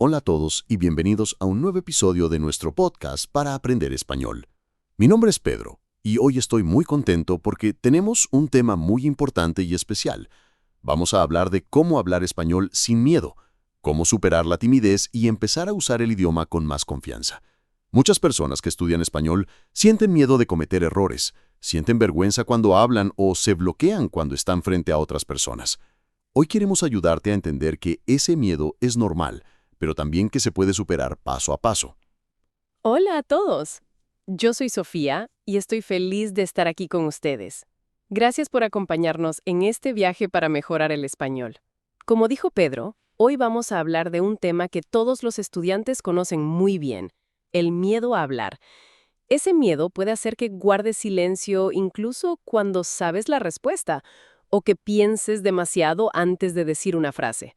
Hola a todos y bienvenidos a un nuevo episodio de nuestro podcast para aprender español. Mi nombre es Pedro y hoy estoy muy contento porque tenemos un tema muy importante y especial. Vamos a hablar de cómo hablar español sin miedo, cómo superar la timidez y empezar a usar el idioma con más confianza. Muchas personas que estudian español sienten miedo de cometer errores, sienten vergüenza cuando hablan o se bloquean cuando están frente a otras personas. Hoy queremos ayudarte a entender que ese miedo es normal, pero también que se puede superar paso a paso. Hola a todos. Yo soy Sofía y estoy feliz de estar aquí con ustedes. Gracias por acompañarnos en este viaje para mejorar el español. Como dijo Pedro, hoy vamos a hablar de un tema que todos los estudiantes conocen muy bien, el miedo a hablar. Ese miedo puede hacer que guardes silencio incluso cuando sabes la respuesta o que pienses demasiado antes de decir una frase.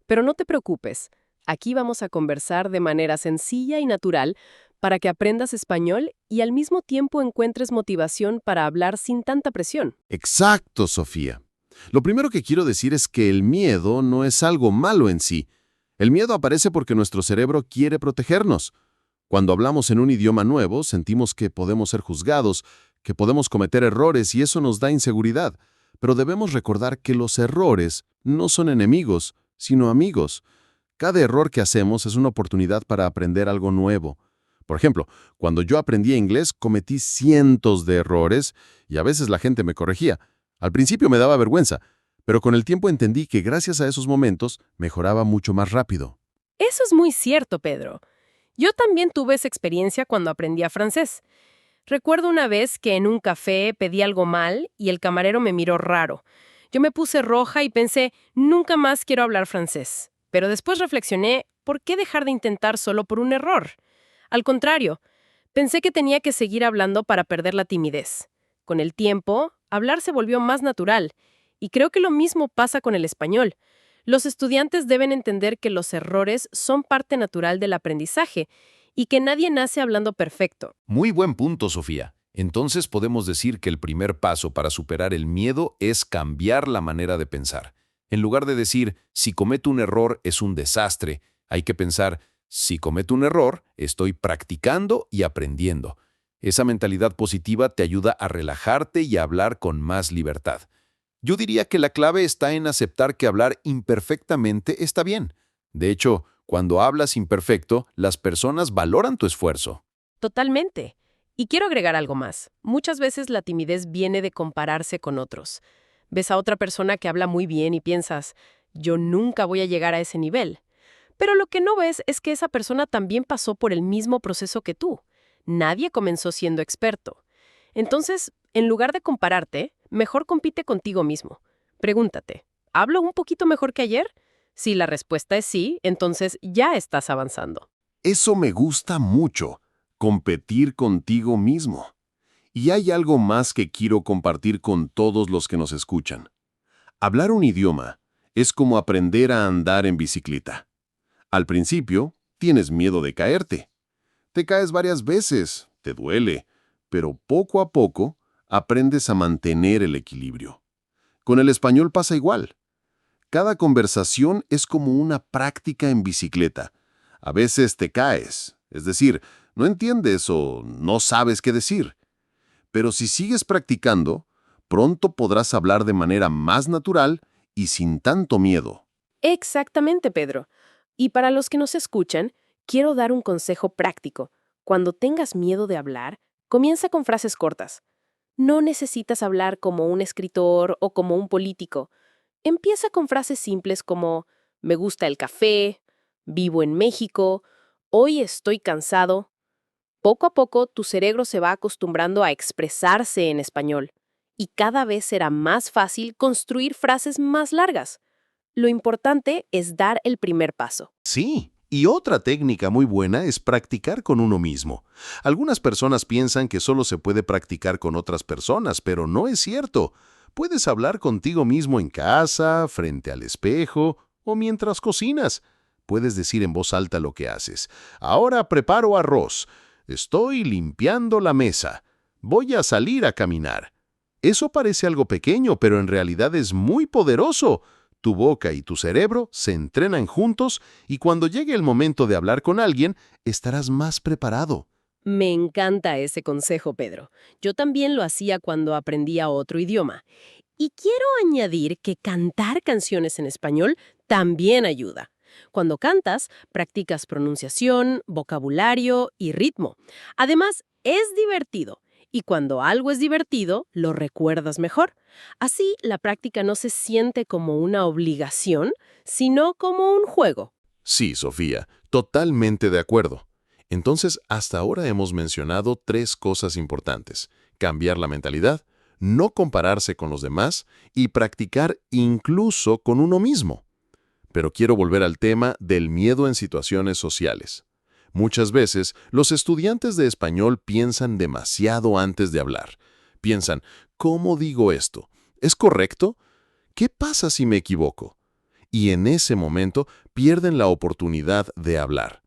Pero no te preocupes, aquí vamos a conversar de manera sencilla y natural para que aprendas español y al mismo tiempo encuentres motivación para hablar sin tanta presión. Exacto, Sofía. Lo primero que quiero decir es que el miedo no es algo malo en sí. El miedo aparece porque nuestro cerebro quiere protegernos. Cuando hablamos en un idioma nuevo, sentimos que podemos ser juzgados, que podemos cometer errores y eso nos da inseguridad. Pero debemos recordar que los errores no son enemigos, sino amigos. Cada error que hacemos es una oportunidad para aprender algo nuevo. Por ejemplo, cuando yo aprendí inglés, cometí cientos de errores y a veces la gente me corregía. Al principio me daba vergüenza, pero con el tiempo entendí que gracias a esos momentos mejoraba mucho más rápido. Eso es muy cierto, Pedro. Yo también tuve esa experiencia cuando aprendí a francés. Recuerdo una vez que en un café pedí algo mal y el camarero me miró raro. Yo me puse roja y pensé, nunca más quiero hablar francés. Pero después reflexioné, ¿por qué dejar de intentar solo por un error? Al contrario, pensé que tenía que seguir hablando para perder la timidez. Con el tiempo, hablar se volvió más natural, y creo que lo mismo pasa con el español. Los estudiantes deben entender que los errores son parte natural del aprendizaje y que nadie nace hablando perfecto. Muy buen punto, Sofía. Entonces podemos decir que el primer paso para superar el miedo es cambiar la manera de pensar. En lugar de decir, si cometo un error es un desastre, hay que pensar, si cometo un error, estoy practicando y aprendiendo. Esa mentalidad positiva te ayuda a relajarte y a hablar con más libertad. Yo diría que la clave está en aceptar que hablar imperfectamente está bien. De hecho, cuando hablas imperfecto, las personas valoran tu esfuerzo. Totalmente. Y quiero agregar algo más. Muchas veces la timidez viene de compararse con otros. Ves a otra persona que habla muy bien y piensas, yo nunca voy a llegar a ese nivel. Pero lo que no ves es que esa persona también pasó por el mismo proceso que tú. Nadie comenzó siendo experto. Entonces, en lugar de compararte, mejor compite contigo mismo. Pregúntate, ¿hablo un poquito mejor que ayer? Si la respuesta es sí, entonces ya estás avanzando. Eso me gusta mucho, competir contigo mismo. Y hay algo más que quiero compartir con todos los que nos escuchan. Hablar un idioma es como aprender a andar en bicicleta. Al principio, tienes miedo de caerte. Te caes varias veces, te duele, pero poco a poco aprendes a mantener el equilibrio. Con el español pasa igual. Cada conversación es como una práctica en bicicleta. A veces te caes, es decir, no entiendes o no sabes qué decir. Pero si sigues practicando, pronto podrás hablar de manera más natural y sin tanto miedo. Exactamente, Pedro. Y para los que nos escuchan, quiero dar un consejo práctico. Cuando tengas miedo de hablar, comienza con frases cortas. No necesitas hablar como un escritor o como un político. Empieza con frases simples como me gusta el café, vivo en México, hoy estoy cansado. Poco a poco tu cerebro se va acostumbrando a expresarse en español y cada vez será más fácil construir frases más largas. Lo importante es dar el primer paso. Sí, y otra técnica muy buena es practicar con uno mismo. Algunas personas piensan que solo se puede practicar con otras personas, pero no es cierto. Puedes hablar contigo mismo en casa, frente al espejo o mientras cocinas. Puedes decir en voz alta lo que haces. Ahora preparo arroz. Estoy limpiando la mesa. Voy a salir a caminar. Eso parece algo pequeño, pero en realidad es muy poderoso. Tu boca y tu cerebro se entrenan juntos y cuando llegue el momento de hablar con alguien, estarás más preparado. Me encanta ese consejo, Pedro. Yo también lo hacía cuando aprendía otro idioma. Y quiero añadir que cantar canciones en español también ayuda. Cuando cantas, practicas pronunciación, vocabulario y ritmo. Además, es divertido. Y cuando algo es divertido, lo recuerdas mejor. Así, la práctica no se siente como una obligación, sino como un juego. Sí, Sofía, totalmente de acuerdo. Entonces, hasta ahora hemos mencionado 3 cosas importantes: cambiar la mentalidad, no compararse con los demás y practicar incluso con uno mismo. Pero quiero volver al tema del miedo en situaciones sociales. Muchas veces, los estudiantes de español piensan demasiado antes de hablar. Piensan, ¿cómo digo esto? ¿Es correcto? ¿Qué pasa si me equivoco? Y en ese momento pierden la oportunidad de hablar.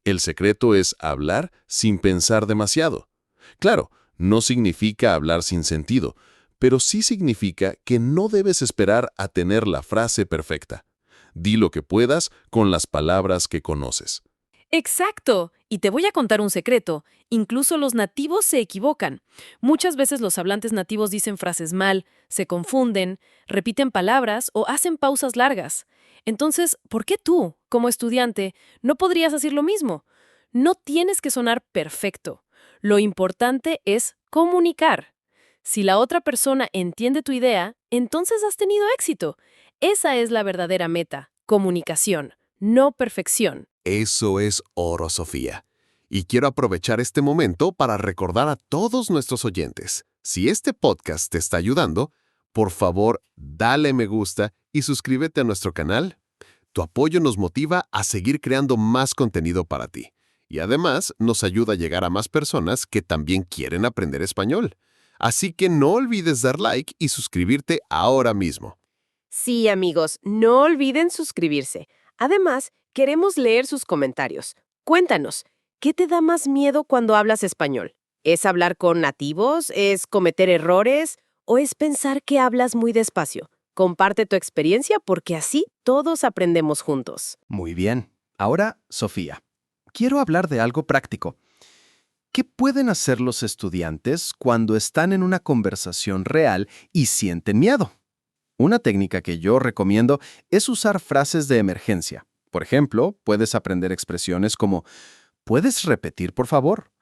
El secreto es hablar sin pensar demasiado. Claro, no significa hablar sin sentido, pero sí significa que no debes esperar a tener la frase perfecta. Di lo que puedas con las palabras que conoces. Exacto. Y te voy a contar un secreto. Incluso los nativos se equivocan. Muchas veces los hablantes nativos dicen frases mal, se confunden, repiten palabras o hacen pausas largas. Entonces, ¿por qué tú, como estudiante, no podrías hacer lo mismo? No tienes que sonar perfecto. Lo importante es comunicar. Si la otra persona entiende tu idea, entonces has tenido éxito. Esa es la verdadera meta, comunicación, no perfección. Eso es oro, Sofía. Y quiero aprovechar este momento para recordar a todos nuestros oyentes: si este podcast te está ayudando, por favor, dale me gusta y suscríbete a nuestro canal. Tu apoyo nos motiva a seguir creando más contenido para ti. Y además, nos ayuda a llegar a más personas que también quieren aprender español. Así que no olvides dar like y suscribirte ahora mismo. Sí, amigos, no olviden suscribirse. Además, queremos leer sus comentarios. Cuéntanos, ¿qué te da más miedo cuando hablas español? ¿Es hablar con nativos? ¿Es cometer errores? ¿O es pensar que hablas muy despacio? Comparte tu experiencia porque así todos aprendemos juntos. Muy bien. Ahora, Sofía, quiero hablar de algo práctico. ¿Qué pueden hacer los estudiantes cuando están en una conversación real y sienten miedo? Una técnica que yo recomiendo es usar frases de emergencia. Por ejemplo, puedes aprender expresiones como ¿puedes repetir, por favor?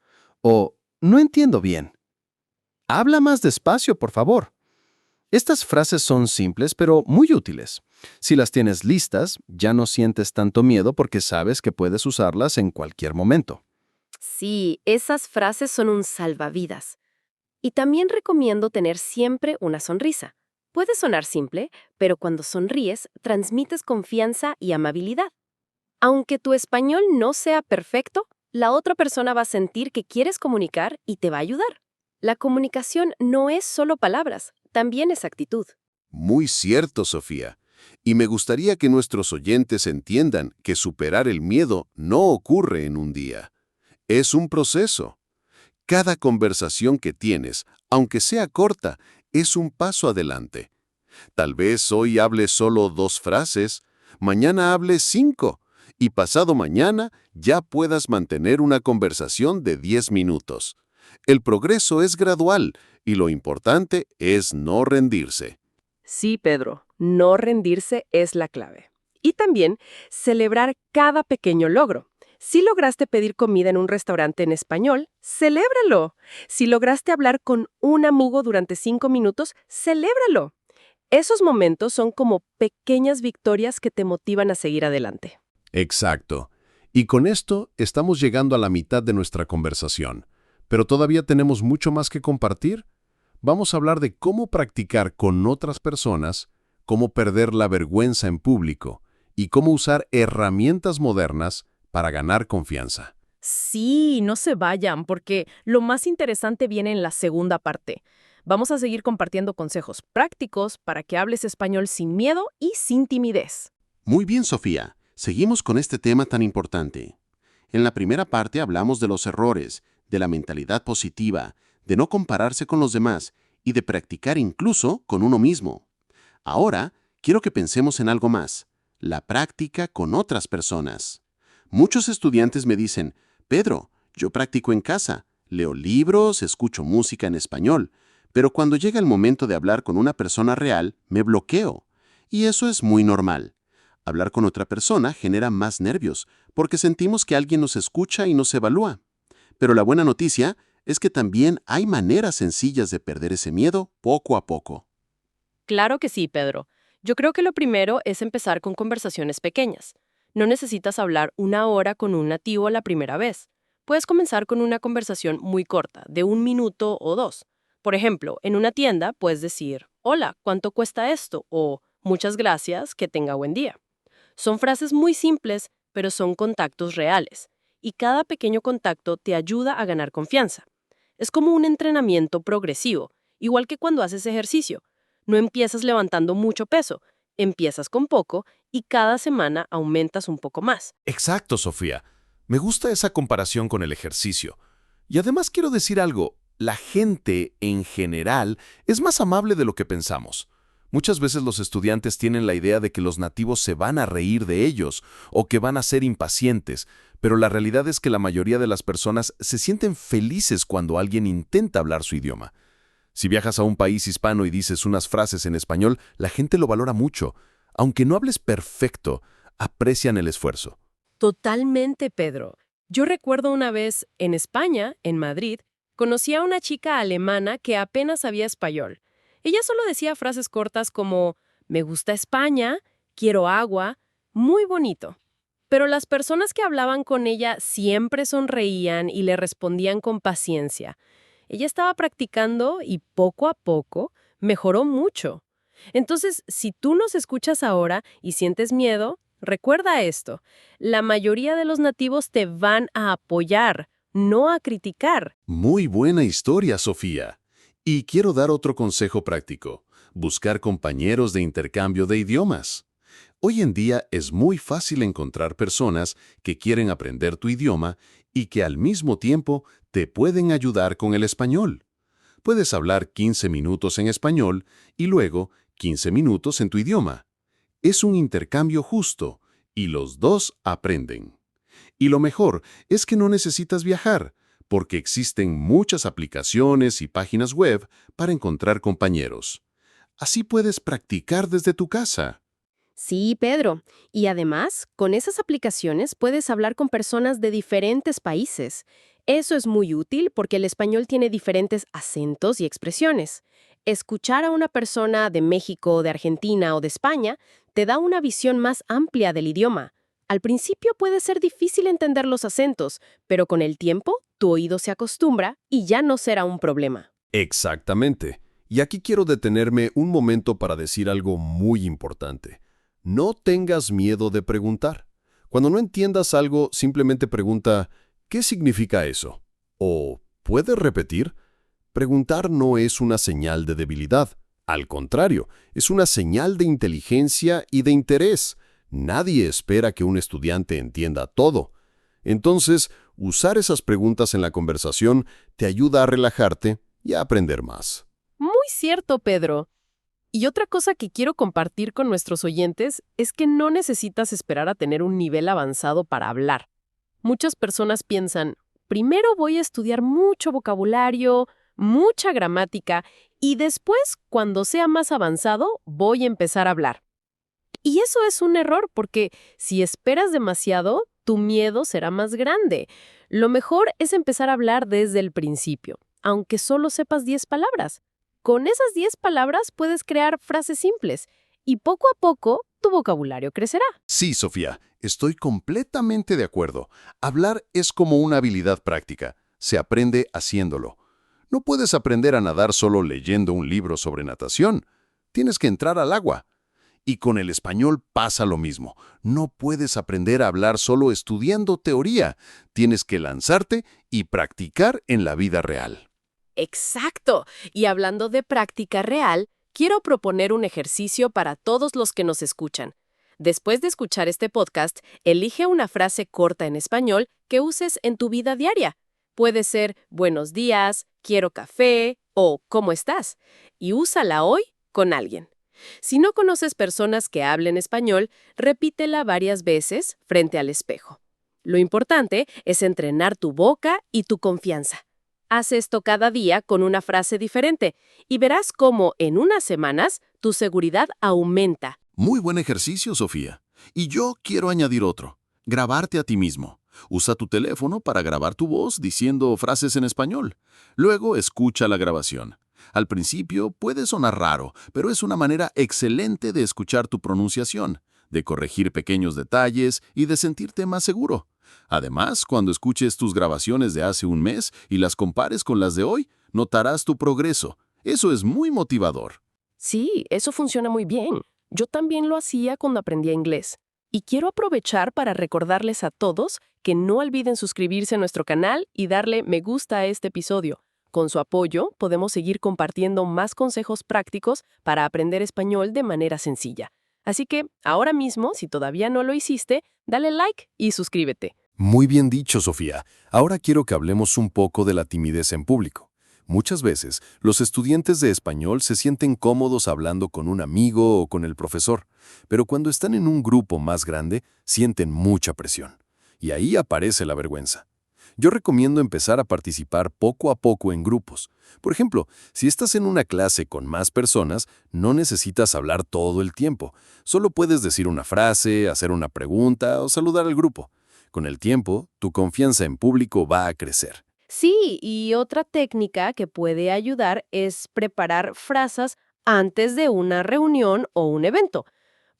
O no entiendo bien. Habla más despacio, por favor. Estas frases son simples pero muy útiles. Si las tienes listas, ya no sientes tanto miedo porque sabes que puedes usarlas en cualquier momento. Sí, esas frases son un salvavidas. Y también recomiendo tener siempre una sonrisa. Puede sonar simple, pero cuando sonríes, transmites confianza y amabilidad. Aunque tu español no sea perfecto, la otra persona va a sentir que quieres comunicar y te va a ayudar. La comunicación no es solo palabras, también es actitud. Muy cierto, Sofía. Y me gustaría que nuestros oyentes entiendan que superar el miedo no ocurre en un día. Es un proceso. Cada conversación que tienes, aunque sea corta, es un paso adelante. Tal vez hoy hables solo 2 frases, mañana hables 5, y pasado mañana ya puedas mantener una conversación de 10 minutos. El progreso es gradual y lo importante es no rendirse. Sí, Pedro, no rendirse es la clave. Y también celebrar cada pequeño logro. Si lograste pedir comida en un restaurante en español, celébralo. Si lograste hablar con un amigo durante 5 minutos, celébralo. Esos momentos son como pequeñas victorias que te motivan a seguir adelante. Exacto. Y con esto estamos llegando a la mitad de nuestra conversación. Pero todavía tenemos mucho más que compartir. Vamos a hablar de cómo practicar con otras personas, cómo perder la vergüenza en público y cómo usar herramientas modernas para ganar confianza. Sí, no se vayan, porque lo más interesante viene en la segunda parte. Vamos a seguir compartiendo consejos prácticos para que hables español sin miedo y sin timidez. Muy bien, Sofía. Seguimos con este tema tan importante. En la primera parte hablamos de los errores, de la mentalidad positiva, de no compararse con los demás y de practicar incluso con uno mismo. Ahora, quiero que pensemos en algo más, la práctica con otras personas. Muchos estudiantes me dicen, Pedro, yo practico en casa, leo libros, escucho música en español, pero cuando llega el momento de hablar con una persona real, me bloqueo. Y eso es muy normal. Hablar con otra persona genera más nervios, porque sentimos que alguien nos escucha y nos evalúa. Pero la buena noticia es que también hay maneras sencillas de perder ese miedo poco a poco. Claro que sí, Pedro. Yo creo que lo primero es empezar con conversaciones pequeñas. No necesitas hablar 1 hora con un nativo la primera vez. Puedes comenzar con una conversación muy corta, de 1 minuto o 2. Por ejemplo, en una tienda puedes decir, hola, ¿cuánto cuesta esto? O muchas gracias, que tenga buen día. Son frases muy simples, pero son contactos reales. Y cada pequeño contacto te ayuda a ganar confianza. Es como un entrenamiento progresivo, igual que cuando haces ejercicio. No empiezas levantando mucho peso, empiezas con poco y cada semana aumentas un poco más. Exacto, Sofía. Me gusta esa comparación con el ejercicio. Y además quiero decir algo, la gente, en general, es más amable de lo que pensamos. Muchas veces los estudiantes tienen la idea de que los nativos se van a reír de ellos o que van a ser impacientes, pero la realidad es que la mayoría de las personas se sienten felices cuando alguien intenta hablar su idioma. Si viajas a un país hispano y dices unas frases en español, la gente lo valora mucho. Aunque no hables perfecto, aprecian el esfuerzo. Totalmente, Pedro. Yo recuerdo una vez, en España, en Madrid, conocí a una chica alemana que apenas sabía español. Ella solo decía frases cortas como, me gusta España, quiero agua, muy bonito. Pero las personas que hablaban con ella siempre sonreían y le respondían con paciencia. Ella estaba practicando y poco a poco mejoró mucho. Entonces, si tú nos escuchas ahora y sientes miedo, recuerda esto. La mayoría de los nativos te van a apoyar, no a criticar. Muy buena historia, Sofía. Y quiero dar otro consejo práctico. Buscar compañeros de intercambio de idiomas. Hoy en día es muy fácil encontrar personas que quieren aprender tu idioma y que al mismo tiempo te pueden ayudar con el español. Puedes hablar 15 minutos en español y luego 15 minutos en tu idioma. Es un intercambio justo y los dos aprenden. Y lo mejor es que no necesitas viajar, porque existen muchas aplicaciones y páginas web para encontrar compañeros. Así puedes practicar desde tu casa. Sí, Pedro. Y además, con esas aplicaciones puedes hablar con personas de diferentes países. Eso es muy útil porque el español tiene diferentes acentos y expresiones. Escuchar a una persona de México, de Argentina o de España te da una visión más amplia del idioma. Al principio puede ser difícil entender los acentos, pero con el tiempo tu oído se acostumbra y ya no será un problema. Exactamente. Y aquí quiero detenerme un momento para decir algo muy importante. No tengas miedo de preguntar. Cuando no entiendas algo, simplemente pregunta, ¿qué significa eso? O, ¿puedes repetir? Preguntar no es una señal de debilidad. Al contrario, es una señal de inteligencia y de interés. Nadie espera que un estudiante entienda todo. Entonces, usar esas preguntas en la conversación te ayuda a relajarte y a aprender más. Muy cierto, Pedro. Y otra cosa que quiero compartir con nuestros oyentes es que no necesitas esperar a tener un nivel avanzado para hablar. Muchas personas piensan, primero voy a estudiar mucho vocabulario, mucha gramática, y después, cuando sea más avanzado, voy a empezar a hablar. Y eso es un error porque si esperas demasiado, tu miedo será más grande. Lo mejor es empezar a hablar desde el principio, aunque solo sepas 10 palabras. Con esas 10 palabras puedes crear frases simples y poco a poco tu vocabulario crecerá. Sí, Sofía, estoy completamente de acuerdo. Hablar es como una habilidad práctica. Se aprende haciéndolo. No puedes aprender a nadar solo leyendo un libro sobre natación. Tienes que entrar al agua. Y con el español pasa lo mismo. No puedes aprender a hablar solo estudiando teoría. Tienes que lanzarte y practicar en la vida real. Exacto. Y hablando de práctica real, quiero proponer un ejercicio para todos los que nos escuchan. Después de escuchar este podcast, elige una frase corta en español que uses en tu vida diaria. Puede ser buenos días, quiero café o ¿cómo estás? Y úsala hoy con alguien. Si no conoces personas que hablen español, repítela varias veces frente al espejo. Lo importante es entrenar tu boca y tu confianza. Haz esto cada día con una frase diferente y verás cómo en unas semanas tu seguridad aumenta. Muy buen ejercicio, Sofía. Y yo quiero añadir otro. Grabarte a ti mismo. Usa tu teléfono para grabar tu voz diciendo frases en español. Luego escucha la grabación. Al principio puede sonar raro, pero es una manera excelente de escuchar tu pronunciación, de corregir pequeños detalles y de sentirte más seguro. Además, cuando escuches tus grabaciones de hace un mes y las compares con las de hoy, notarás tu progreso. Eso es muy motivador. Sí, eso funciona muy bien. Yo también lo hacía cuando aprendía inglés. Y quiero aprovechar para recordarles a todos que no olviden suscribirse a nuestro canal y darle me gusta a este episodio. Con su apoyo, podemos seguir compartiendo más consejos prácticos para aprender español de manera sencilla. Así que, ahora mismo, si todavía no lo hiciste, dale like y suscríbete. Muy bien dicho, Sofía. Ahora quiero que hablemos un poco de la timidez en público. Muchas veces, los estudiantes de español se sienten cómodos hablando con un amigo o con el profesor, pero cuando están en un grupo más grande, sienten mucha presión. Y ahí aparece la vergüenza. Yo recomiendo empezar a participar poco a poco en grupos. Por ejemplo, si estás en una clase con más personas, no necesitas hablar todo el tiempo. Solo puedes decir una frase, hacer una pregunta o saludar al grupo. Con el tiempo, tu confianza en público va a crecer. Sí, y otra técnica que puede ayudar es preparar frases antes de una reunión o un evento.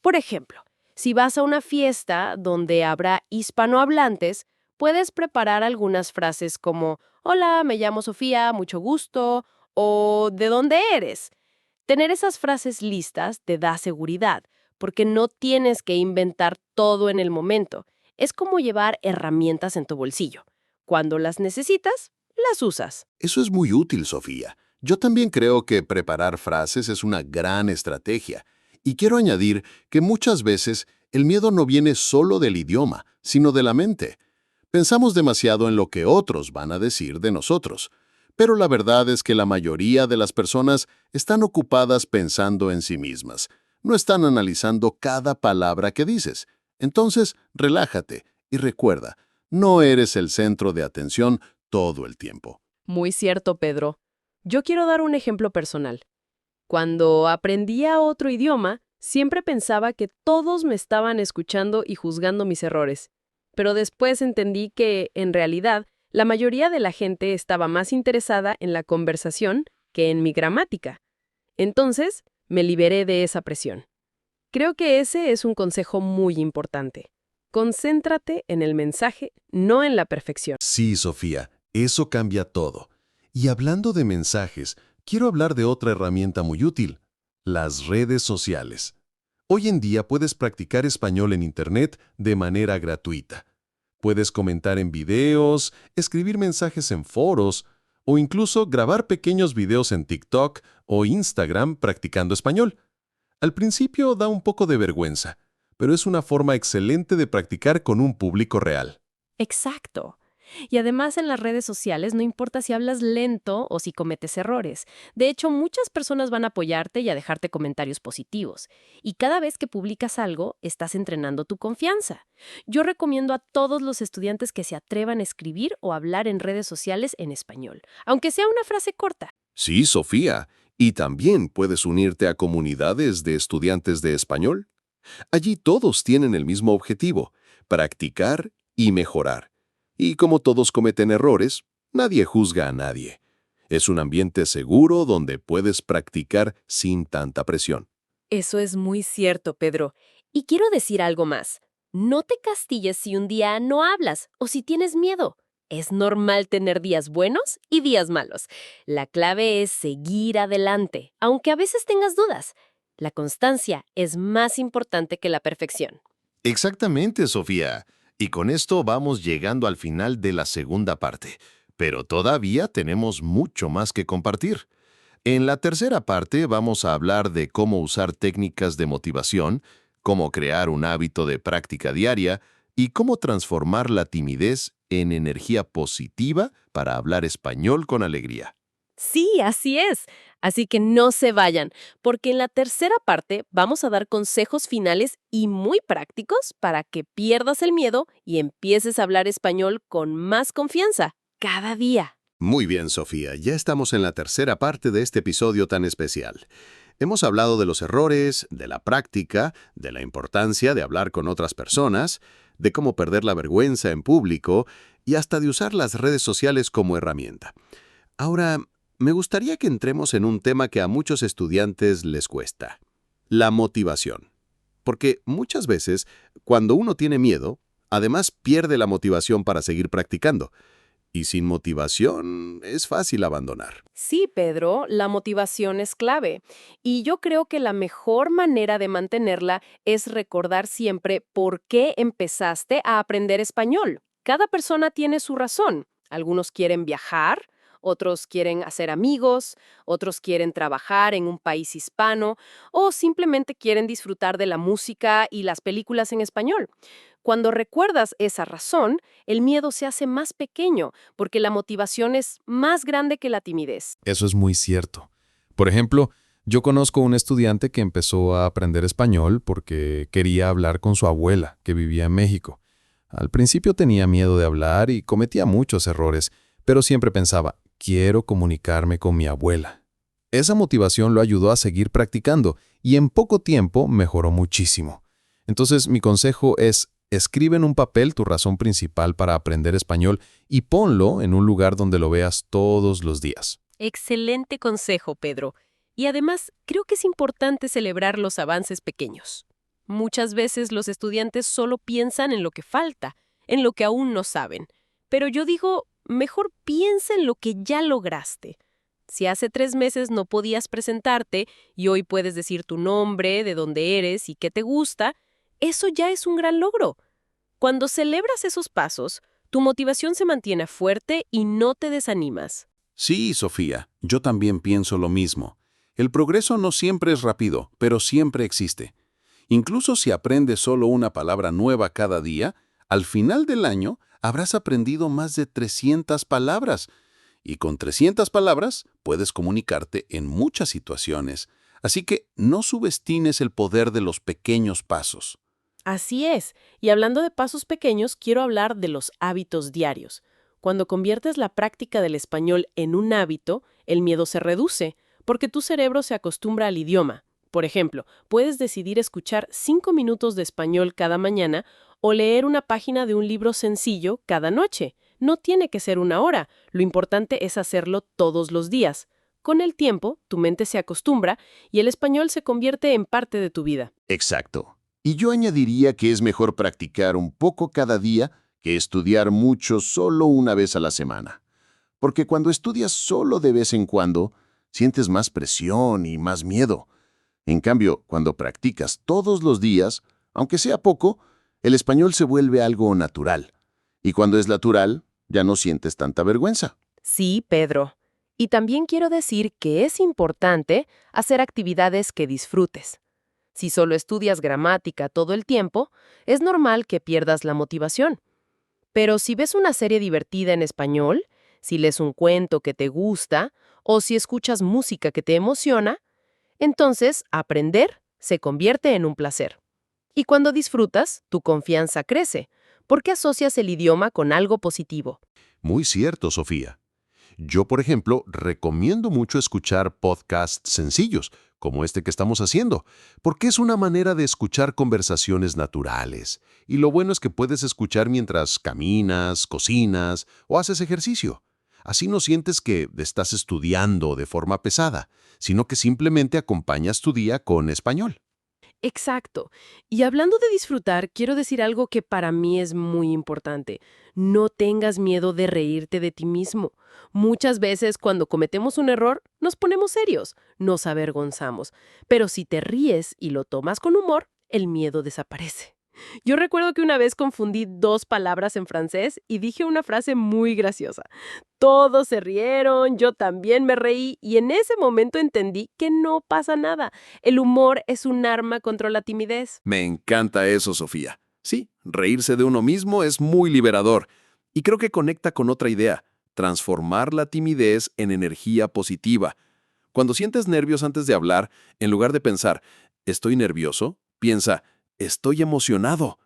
Por ejemplo, si vas a una fiesta donde habrá hispanohablantes, puedes preparar algunas frases como «Hola, me llamo Sofía, mucho gusto» o «¿De dónde eres?». Tener esas frases listas te da seguridad, porque no tienes que inventar todo en el momento. Es como llevar herramientas en tu bolsillo. Cuando las necesitas, las usas. Eso es muy útil, Sofía. Yo también creo que preparar frases es una gran estrategia. Y quiero añadir que muchas veces el miedo no viene solo del idioma, sino de la mente. Pensamos demasiado en lo que otros van a decir de nosotros. Pero la verdad es que la mayoría de las personas están ocupadas pensando en sí mismas. No están analizando cada palabra que dices. Entonces, relájate y recuerda, no eres el centro de atención todo el tiempo. Muy cierto, Pedro. Yo quiero dar un ejemplo personal. Cuando aprendía otro idioma, siempre pensaba que todos me estaban escuchando y juzgando mis errores. Pero después entendí que, en realidad, la mayoría de la gente estaba más interesada en la conversación que en mi gramática. Entonces, me liberé de esa presión. Creo que ese es un consejo muy importante. Concéntrate en el mensaje, no en la perfección. Sí, Sofía, eso cambia todo. Y hablando de mensajes, quiero hablar de otra herramienta muy útil, las redes sociales. Hoy en día puedes practicar español en Internet de manera gratuita. Puedes comentar en videos, escribir mensajes en foros o incluso grabar pequeños videos en TikTok o Instagram practicando español. Al principio da un poco de vergüenza, pero es una forma excelente de practicar con un público real. Exacto. Y además en las redes sociales no importa si hablas lento o si cometes errores. De hecho, muchas personas van a apoyarte y a dejarte comentarios positivos. Y cada vez que publicas algo, estás entrenando tu confianza. Yo recomiendo a todos los estudiantes que se atrevan a escribir o hablar en redes sociales en español, aunque sea una frase corta. Sí, Sofía. Y también puedes unirte a comunidades de estudiantes de español. Allí todos tienen el mismo objetivo, practicar y mejorar. Y como todos cometen errores, nadie juzga a nadie. Es un ambiente seguro donde puedes practicar sin tanta presión. Eso es muy cierto, Pedro. Y quiero decir algo más. No te castigues si un día no hablas o si tienes miedo. Es normal tener días buenos y días malos. La clave es seguir adelante, aunque a veces tengas dudas. La constancia es más importante que la perfección. Exactamente, Sofía. Y con esto vamos llegando al final de la segunda parte. Pero todavía tenemos mucho más que compartir. En la tercera parte vamos a hablar de cómo usar técnicas de motivación, cómo crear un hábito de práctica diaria y cómo transformar la timidez en energía positiva para hablar español con alegría. Sí, así es. Así que no se vayan, porque en la tercera parte vamos a dar consejos finales y muy prácticos para que pierdas el miedo y empieces a hablar español con más confianza cada día. Muy bien, Sofía, ya estamos en la tercera parte de este episodio tan especial. Hemos hablado de los errores, de la práctica, de la importancia de hablar con otras personas, de cómo perder la vergüenza en público y hasta de usar las redes sociales como herramienta. Ahora, me gustaría que entremos en un tema que a muchos estudiantes les cuesta: la motivación. Porque muchas veces, cuando uno tiene miedo, además pierde la motivación para seguir practicando. Y sin motivación es fácil abandonar. Sí, Pedro, la motivación es clave. Y yo creo que la mejor manera de mantenerla es recordar siempre por qué empezaste a aprender español. Cada persona tiene su razón. Algunos quieren viajar, otros quieren hacer amigos, otros quieren trabajar en un país hispano o simplemente quieren disfrutar de la música y las películas en español. Cuando recuerdas esa razón, el miedo se hace más pequeño porque la motivación es más grande que la timidez. Eso es muy cierto. Por ejemplo, yo conozco un estudiante que empezó a aprender español porque quería hablar con su abuela, que vivía en México. Al principio tenía miedo de hablar y cometía muchos errores, pero siempre pensaba, quiero comunicarme con mi abuela. Esa motivación lo ayudó a seguir practicando y en poco tiempo mejoró muchísimo. Entonces, mi consejo es: escribe en un papel tu razón principal para aprender español y ponlo en un lugar donde lo veas todos los días. Excelente consejo, Pedro. Y además, creo que es importante celebrar los avances pequeños. Muchas veces los estudiantes solo piensan en lo que falta, en lo que aún no saben. Pero yo digo, mejor piensa en lo que ya lograste. Si hace 3 meses no podías presentarte y hoy puedes decir tu nombre, de dónde eres y qué te gusta, eso ya es un gran logro. Cuando celebras esos pasos, tu motivación se mantiene fuerte y no te desanimas. Sí, Sofía, yo también pienso lo mismo. El progreso no siempre es rápido, pero siempre existe. Incluso si aprendes solo una palabra nueva cada día, al final del año habrás aprendido más de 300 palabras. Y con 300 palabras puedes comunicarte en muchas situaciones. Así que no subestimes el poder de los pequeños pasos. Así es. Y hablando de pasos pequeños, quiero hablar de los hábitos diarios. Cuando conviertes la práctica del español en un hábito, el miedo se reduce, porque tu cerebro se acostumbra al idioma. Por ejemplo, puedes decidir escuchar 5 minutos de español cada mañana o leer una página de un libro sencillo cada noche. No tiene que ser 1 hora, lo importante es hacerlo todos los días. Con el tiempo, tu mente se acostumbra y el español se convierte en parte de tu vida. Exacto. Y yo añadiría que es mejor practicar un poco cada día que estudiar mucho solo una vez a la semana. Porque cuando estudias solo de vez en cuando, sientes más presión y más miedo. En cambio, cuando practicas todos los días, aunque sea poco, el español se vuelve algo natural. Y cuando es natural, ya no sientes tanta vergüenza. Sí, Pedro. Y también quiero decir que es importante hacer actividades que disfrutes. Si solo estudias gramática todo el tiempo, es normal que pierdas la motivación. Pero si ves una serie divertida en español, si lees un cuento que te gusta o si escuchas música que te emociona, entonces aprender se convierte en un placer. Y cuando disfrutas, tu confianza crece, porque asocias el idioma con algo positivo. Muy cierto, Sofía. Yo, por ejemplo, recomiendo mucho escuchar podcasts sencillos, como este que estamos haciendo, porque es una manera de escuchar conversaciones naturales. Y lo bueno es que puedes escuchar mientras caminas, cocinas o haces ejercicio. Así no sientes que estás estudiando de forma pesada, sino que simplemente acompañas tu día con español. Exacto. Y hablando de disfrutar, quiero decir algo que para mí es muy importante. No tengas miedo de reírte de ti mismo. Muchas veces cuando cometemos un error, nos ponemos serios, nos avergonzamos. Pero si te ríes y lo tomas con humor, el miedo desaparece. Yo recuerdo que una vez confundí 2 palabras en francés y dije una frase muy graciosa. Todos se rieron, yo también me reí y en ese momento entendí que no pasa nada. El humor es un arma contra la timidez. Me encanta eso, Sofía. Sí, reírse de uno mismo es muy liberador. Y creo que conecta con otra idea. transformar la timidez en energía positiva. Cuando sientes nervios antes de hablar, en lugar de pensar, «¿Estoy nervioso?», piensa, «Estoy emocionado».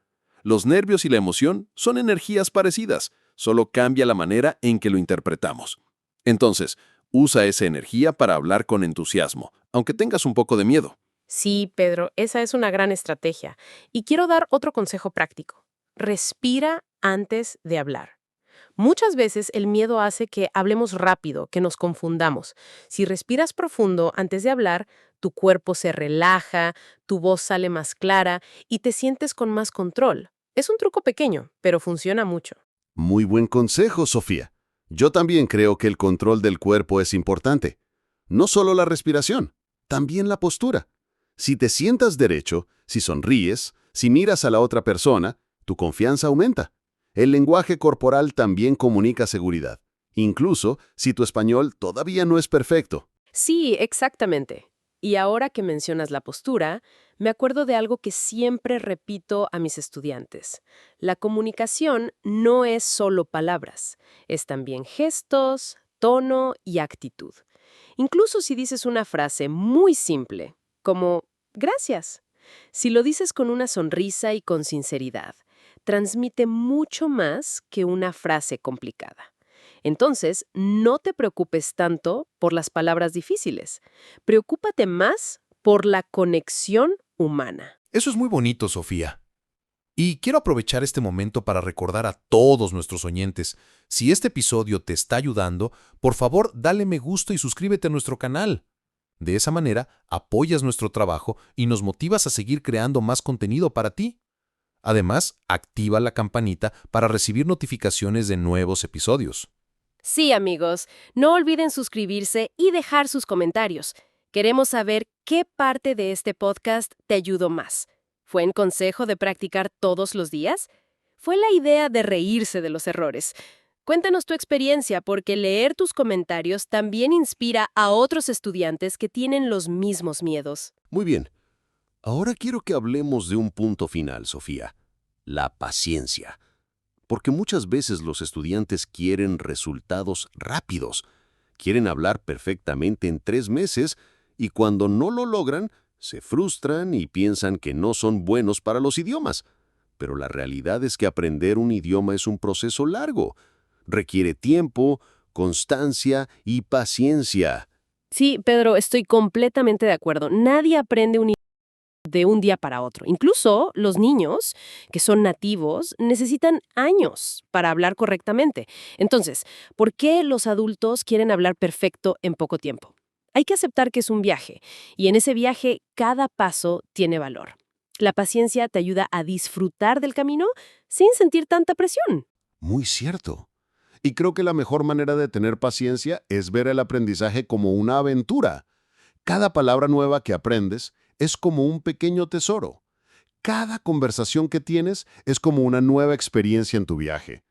Los nervios y la emoción son energías parecidas, solo cambia la manera en que lo interpretamos. Entonces, usa esa energía para hablar con entusiasmo, aunque tengas un poco de miedo. Sí, Pedro, esa es una gran estrategia. Y quiero dar otro consejo práctico. Respira antes de hablar. Muchas veces el miedo hace que hablemos rápido, que nos confundamos. Si respiras profundo antes de hablar, tu cuerpo se relaja, tu voz sale más clara y te sientes con más control. Es un truco pequeño, pero funciona mucho. Muy buen consejo, Sofía. Yo también creo que el control del cuerpo es importante. No solo la respiración, también la postura. Si te sientas derecho, si sonríes, si miras a la otra persona, tu confianza aumenta. El lenguaje corporal también comunica seguridad, incluso si tu español todavía no es perfecto. Sí, exactamente. Y ahora que mencionas la postura, me acuerdo de algo que siempre repito a mis estudiantes. La comunicación no es solo palabras, es también gestos, tono y actitud. Incluso si dices una frase muy simple, como «gracias», si lo dices con una sonrisa y con sinceridad, transmite mucho más que una frase complicada. Entonces, no te preocupes tanto por las palabras difíciles. Preocúpate más por la conexión humana. Eso es muy bonito, Sofía. Y quiero aprovechar este momento para recordar a todos nuestros oyentes, si este episodio te está ayudando, por favor dale me gusta y suscríbete a nuestro canal. De esa manera, apoyas nuestro trabajo y nos motivas a seguir creando más contenido para ti. Además, activa la campanita para recibir notificaciones de nuevos episodios. Sí, amigos, no olviden suscribirse y dejar sus comentarios. Queremos saber qué parte de este podcast te ayudó más. ¿Fue en consejo de practicar todos los días? ¿Fue la idea de reírse de los errores? Cuéntanos tu experiencia, porque leer tus comentarios también inspira a otros estudiantes que tienen los mismos miedos. Muy bien. Ahora quiero que hablemos de un punto final, Sofía. La paciencia. Porque muchas veces los estudiantes quieren resultados rápidos. Quieren hablar perfectamente en 3 meses y cuando no lo logran, se frustran y piensan que no son buenos para los idiomas. Pero la realidad es que aprender un idioma es un proceso largo. Requiere tiempo, constancia y paciencia. Sí, Pedro, estoy completamente de acuerdo. Nadie aprende un idioma de un día para otro. Incluso los niños, que son nativos, necesitan años para hablar correctamente. Entonces, ¿por qué los adultos quieren hablar perfecto en poco tiempo? Hay que aceptar que es un viaje, y en ese viaje cada paso tiene valor. La paciencia te ayuda a disfrutar del camino sin sentir tanta presión. Muy cierto. Y creo que la mejor manera de tener paciencia es ver el aprendizaje como una aventura. Cada palabra nueva que aprendes es como un pequeño tesoro. Cada conversación que tienes es como una nueva experiencia en tu viaje.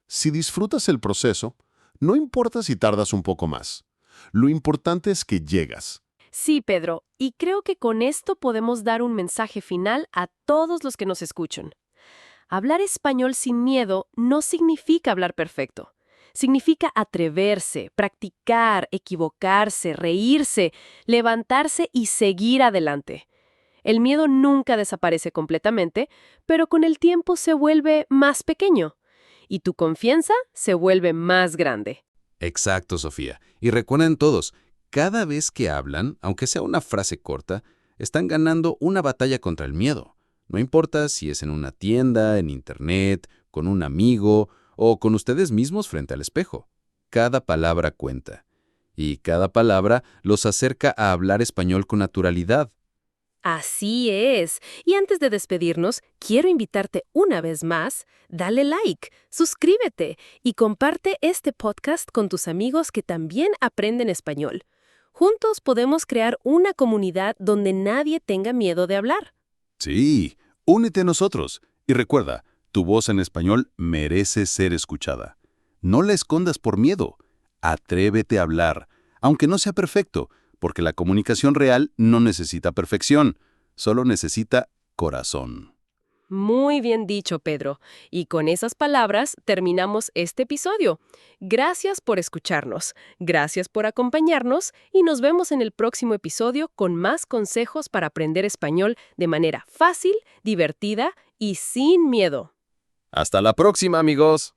Si disfrutas el proceso, no importa si tardas un poco más. Lo importante es que llegas. Sí, Pedro, y creo que con esto podemos dar un mensaje final a todos los que nos escuchan. Hablar español sin miedo no significa hablar perfecto. Significa atreverse, practicar, equivocarse, reírse, levantarse y seguir adelante. El miedo nunca desaparece completamente, pero con el tiempo se vuelve más pequeño y tu confianza se vuelve más grande. Exacto, Sofía. Y recuerden todos, cada vez que hablan, aunque sea una frase corta, están ganando una batalla contra el miedo. No importa si es en una tienda, en internet, con un amigo o con ustedes mismos frente al espejo. Cada palabra cuenta. Y cada palabra los acerca a hablar español con naturalidad. Así es. Y antes de despedirnos, quiero invitarte una vez más, dale like, suscríbete y comparte este podcast con tus amigos que también aprenden español. Juntos podemos crear una comunidad donde nadie tenga miedo de hablar. Sí, únete a nosotros. Y recuerda, tu voz en español merece ser escuchada. No la escondas por miedo. Atrévete a hablar, aunque no sea perfecto, porque la comunicación real no necesita perfección, solo necesita corazón. Muy bien dicho, Pedro. Y con esas palabras terminamos este episodio. Gracias por escucharnos, gracias por acompañarnos y nos vemos en el próximo episodio con más consejos para aprender español de manera fácil, divertida y sin miedo. Hasta la próxima, amigos.